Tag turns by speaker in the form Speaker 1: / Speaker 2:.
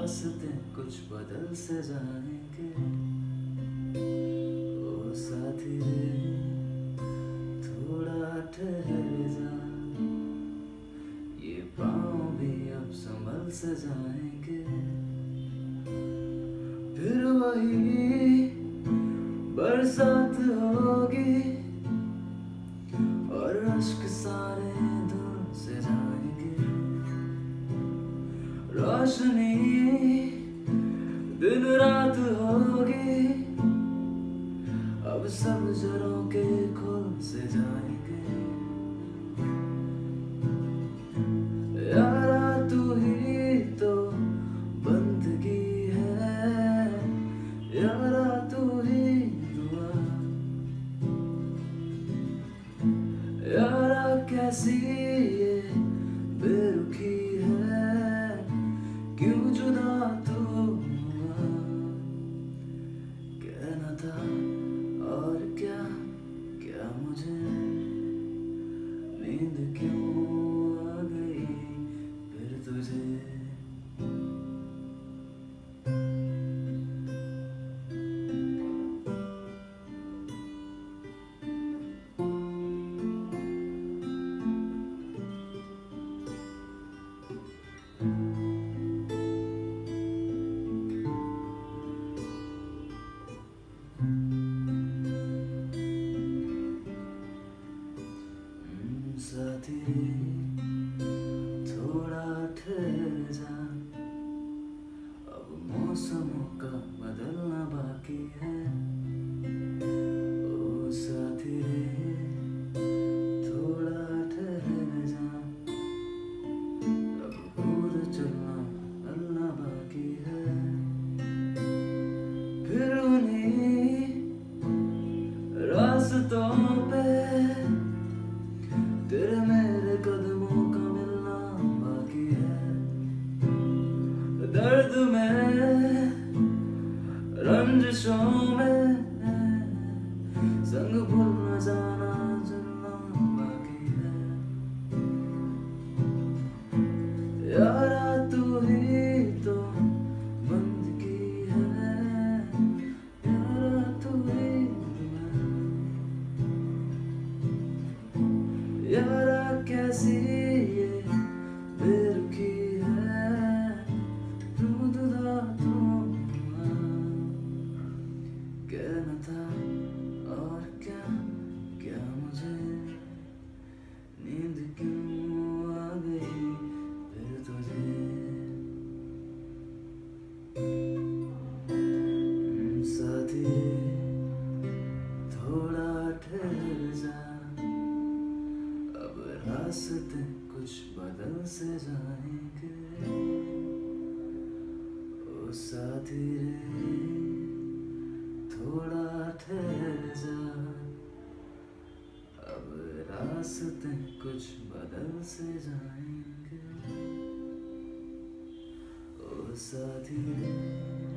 Speaker 1: रास्ते कुछ बदल से जाएंगे। ओ साथी रे थोड़ा ठहर जा, ये पाँव भी अब संभल से जाएंगे। फिर वही बरसात होगी और अश्क सारे दूर से जाएंगे। रोशनी दिन रात होगी, अब सब जरों के खुल से जाएंगे। यारा तू ही तो बंदगी है, यारा तू ही दुआ। यारा कैसी ये बेरुखी है, क्यों जुदा तू हुआ। कहना था और क्या क्या मुझे, नींद क्यों आ गई फिर तुझे। साथी थोड़ा ठहर जा, अब मौसमों का बदलना बाकी है। ओ साथी रे थोड़ा ठहर जा, अब दूर चलना अल्लाह बाकी है। फिर उन्हीं रास्तों पे तेरे मेरे कदमों का मिलना बाकी है। दर्द में रंजिशों में संग भूल न जाना चलना बाकी है। यारा तू ही तो बंदगी है, यारा तू ही दुआ। यारा कैसी ये बेरुखी है, तू दुआ तू हुआ। कहना था और क्या क्या मुझे, नींद क्यों आ गई फिर तुझे। साथी थोड़ा ठहर जा, अब रास्ते कुछ बदल से जाएंगे। ओ साथी रे थोड़ा ठहर जा, अब रास्ते कुछ बदल से जाएंगे। ओ साथी रे।